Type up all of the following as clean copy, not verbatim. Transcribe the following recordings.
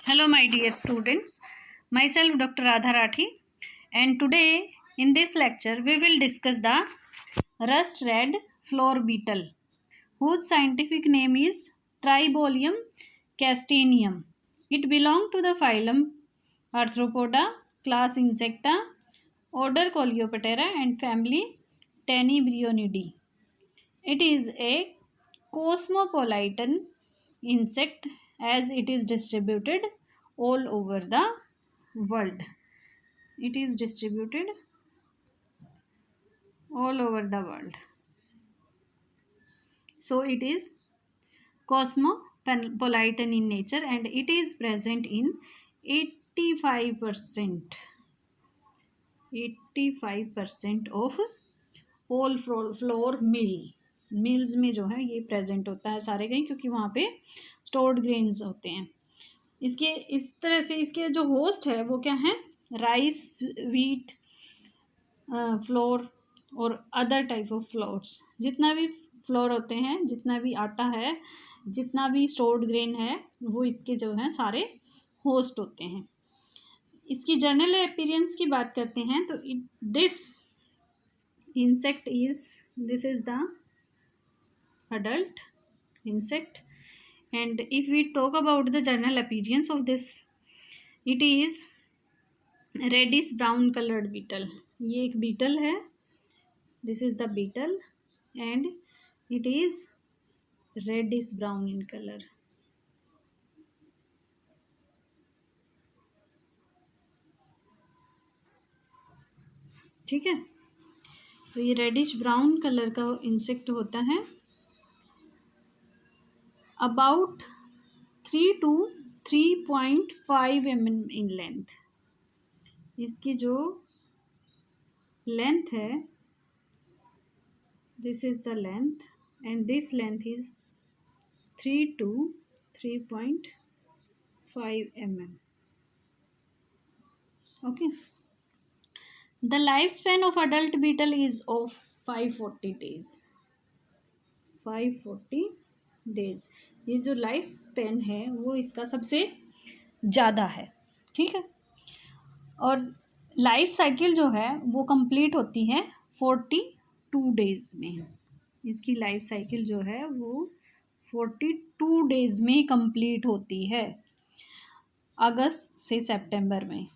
Hello, my dear students. Myself, Dr. Radha Rathi, and today in this lecture we will discuss the rust red floor beetle, whose scientific name is Tribolium castaneum. It belongs to the phylum Arthropoda, class Insecta, order Coleoptera, and family Tenebrionidae. It is a cosmopolitan insect as it is distributed all over the world. It is distributed all over the world. So it is cosmopolitan in nature and it is present in 85% 85% of all flour mills में जो है ये present होता है सारे कहीं, क्योंकि वहाँ पे स्टोर्ड ग्रेन्स होते हैं इसके। इस तरह से इसके जो होस्ट है वो क्या है, राइस, व्हीट फ्लोर और अदर टाइप ऑफ फ्लोर्स। जितना भी फ्लोर होते हैं, जितना भी आटा है, जितना भी स्टोर्ड ग्रेन है, वो इसके जो है सारे होस्ट होते हैं। इसकी जनरल अपीयरेंस की बात करते हैं तो this is the adult insect, and if we talk about the general appearance of this, it is reddish brown colored beetle. ये एक beetle है, this is the beetle and it is reddish brown in color. ठीक है, तो ये reddish brown colour का insect होता है, about 3 to 3.5 mm in length. इसकी जो लेंथ है, this is the length and this length is 3 to 3.5 mm. Okay. The lifespan of adult beetle is of 540 days. 540 days ये जो लाइफ स्पेन है वो इसका सबसे ज़्यादा है। ठीक है, और लाइफ साइकिल जो है वो कंप्लीट होती है 42 डेज में। इसकी लाइफ साइकिल जो है वो 42 डेज में कंप्लीट होती है, अगस्त से सितंबर में।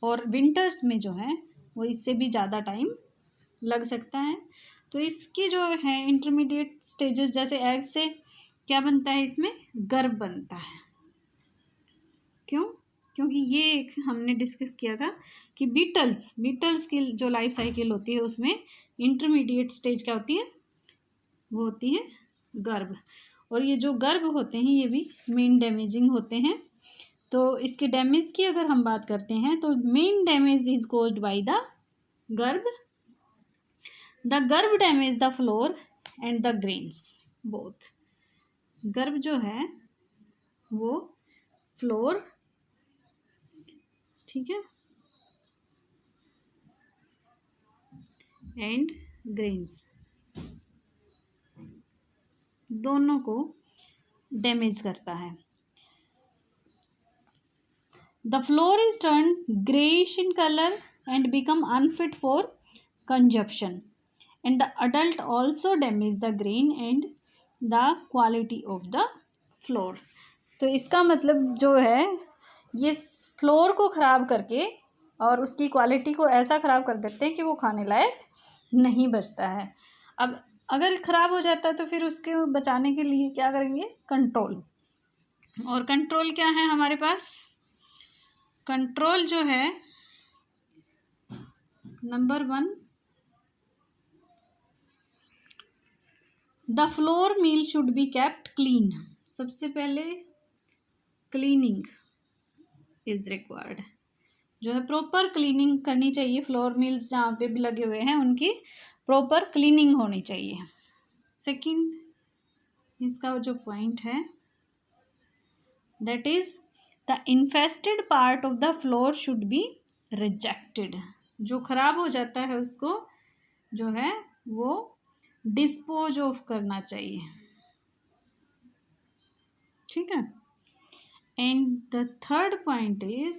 और विंटर्स में जो है वो इससे भी ज़्यादा टाइम लग सकता है। तो इसकी जो है इंटरमीडिएट स्टेजेस, जैसे एग से क्या बनता है, इसमें गर्भ बनता है। क्यों? क्योंकि ये एक हमने डिस्कस किया था कि बीटल्स की जो लाइफ साइकिल होती है उसमें इंटरमीडिएट स्टेज क्या होती है, वो होती है गर्भ। और ये जो गर्भ होते हैं ये भी मेन डैमेजिंग होते हैं। तो इसके डैमेज की अगर हम बात करते हैं तो main damage is caused by the grub damage the floor and the grains both. Grub जो है वो फ्लोर, ठीक है, एंड ग्रेन्स दोनों को डैमेज करता है। The floor is turned grayish in color and become unfit for consumption. And the adult also damage the grain and the quality of the floor. तो इसका मतलब जो है ये फ्लोर को ख़राब करके और उसकी क्वालिटी को ऐसा ख़राब कर देते हैं कि वो खाने लायक नहीं बचता है। अब अगर ख़राब हो जाता है तो फिर उसके बचाने के लिए क्या करेंगे, कंट्रोल। और कंट्रोल क्या है हमारे पास, कंट्रोल जो है number 1, the flour mill should be kept clean. सबसे पहले क्लीनिंग इज रिक्वायर्ड, जो है प्रॉपर क्लीनिंग करनी चाहिए। फ्लोर मिल्स जहाँ पे भी लगे हुए हैं उनकी प्रॉपर क्लीनिंग होनी चाहिए। सेकंड इसका जो पॉइंट है that is the infested part of the floor should be rejected. जो खराब हो जाता है उसको जो है वो डिस्पोज ऑफ करना चाहिए। ठीक है, And the third point is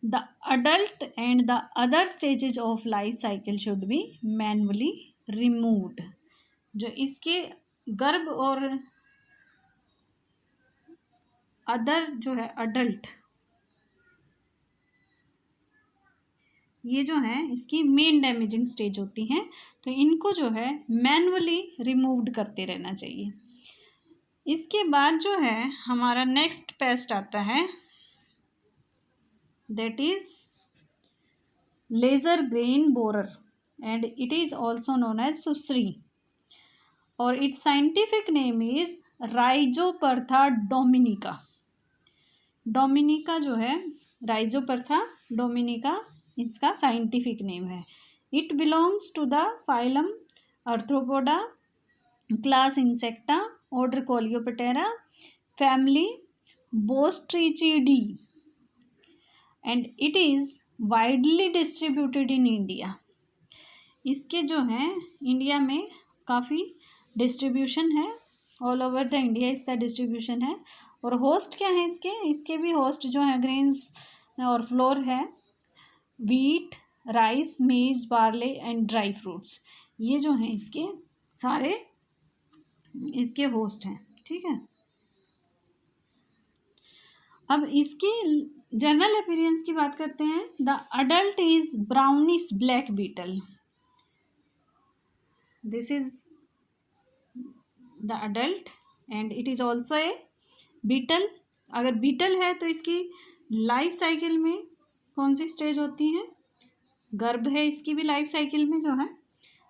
the adult and the other stages of life cycle should be manually removed. जो इसके गर्भ और अदर जो है अडल्ट, ये जो है इसकी मेन डैमेजिंग स्टेज होती हैं, तो इनको जो है मैनुअली रिमूव्ड करते रहना चाहिए। इसके बाद जो है हमारा नेक्स्ट पेस्ट आता है, that is lesser grain borer and it is also known as सुसरी और it's scientific name is Rhyzopertha dominica. Dominica जो है, राइजोपरथा डोमिनिका इसका साइंटिफिक नेम है। It belongs to the phylum Arthropoda, class Insecta, order Coleoptera, family Bostrichidae and it is widely distributed in India. इसके जो हैं India में काफ़ी distribution है, ऑल ओवर द इंडिया इसका डिस्ट्रीब्यूशन है। और होस्ट क्या है इसके भी होस्ट जो है ग्रेन्स और फ्लोर है, वीट, राइस, मेज, बार्ले एंड ड्राई फ्रूट्स, ये जो हैं इसके सारे इसके होस्ट हैं। ठीक है, अब इसकी जनरल अपीयरेंस की बात करते हैं। The adult is brownish black beetle, this is the adult and it is also a beetle. अगर बीटल है तो इसकी लाइफ साइकिल में कौन सी स्टेज होती है? गर्भ है इसकी भी लाइफ साइकिल में, जो है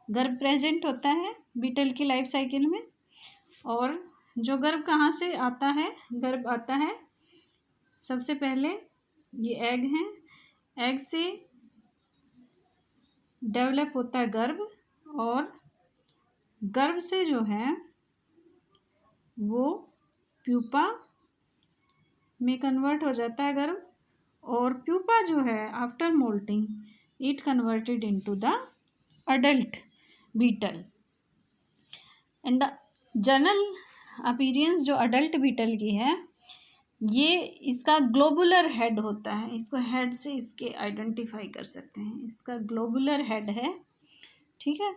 गर्भ प्रेजेंट होता है बीटल की लाइफ साइकिल में। और जो गर्भ कहाँ से आता है? गर्भ आता है सबसे पहले ये एग हैं, एग से डेवलप होता है गर्भ, और गर्भ से जो है वो प्यूपा में कन्वर्ट हो जाता है गर्भ, और प्यूपा जो है after molting it converted into the adult beetle. And the general appearance जो अडल्ट बीटल की है, ये इसका ग्लोबुलर हेड होता है, इसको हेड से इसके आइडेंटिफाई कर सकते हैं, इसका ग्लोबुलर हेड है। ठीक है,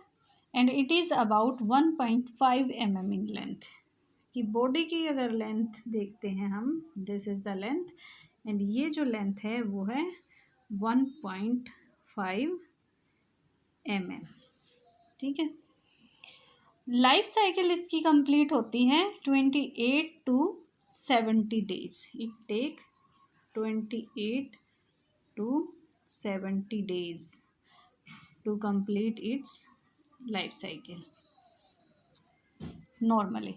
and it is about 1.5 mm in length. इसकी बॉडी की अगर लेंथ देखते हैं हम, this is the length, and ये जो लेंथ है वो है 1.5 mm। ठीक है, लाइफ साइकिल इसकी कंप्लीट होती है 28 to 70 days। It take 28 to 70 days to complete its life cycle normally,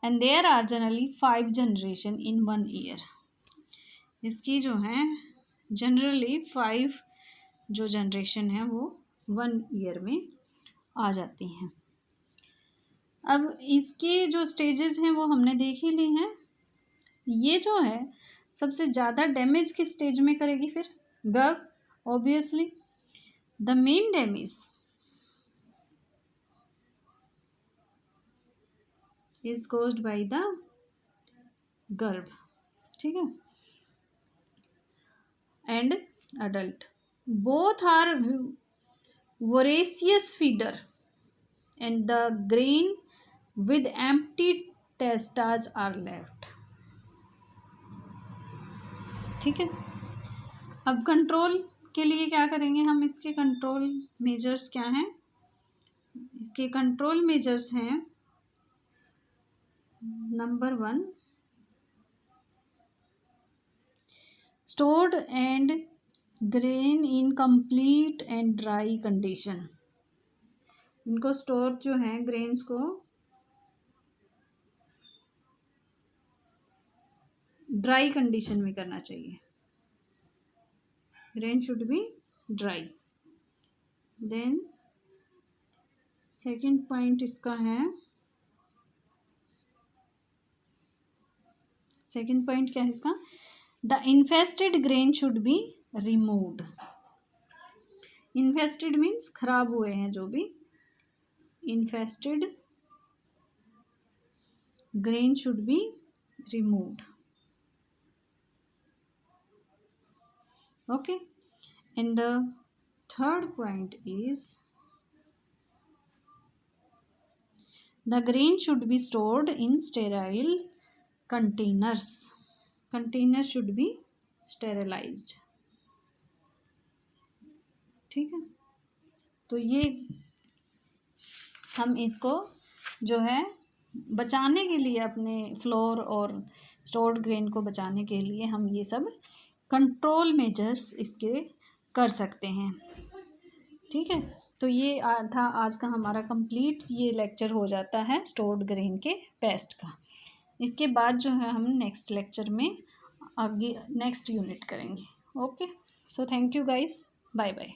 and there are generally 5 generation in 1 year। इसकी जो है जनरली 5 जो जनरेशन है वो 1 ईयर में आ जाती हैं। अब इसके जो स्टेजेस हैं वो हमने देख ही ली हैं। ये जो है सबसे ज़्यादा डैमेज किस स्टेज में करेगी? फिर grub, obviously the main damage is caused by the grub. ठीक है, and adult both are voracious feeder and the grain with empty testas are left। ठीक है, अब कंट्रोल के लिए क्या करेंगे हम? इसके कंट्रोल मेजर्स क्या हैं? इसके कंट्रोल मेजर्स हैं, number 1, stored and grain in complete and dry condition। इनको स्टोर जो है ग्रेन्स को ड्राई कंडीशन में करना चाहिए, grain should be dry. Then second point इसका है, सेकंड पॉइंट क्या है इसका? The infested grain should be removed. Infested means खराब हुए हैं, जो भी infested grain should be removed. Okay, and the third point is the grain should be stored in sterile containers. Containers should be sterilized. ठीक है, तो ये हम इसको जो है बचाने के लिए, अपने फ्लोर और स्टोर्ड ग्रेन को बचाने के लिए हम ये सब कंट्रोल मेजर्स इसके कर सकते हैं। ठीक है, तो ये था आज का हमारा कंप्लीट, ये लेक्चर हो जाता है स्टोर्ड ग्रेन के पेस्ट का। इसके बाद जो है हम नेक्स्ट लेक्चर में आगे नेक्स्ट यूनिट करेंगे। Okay, so thank you guys, bye bye.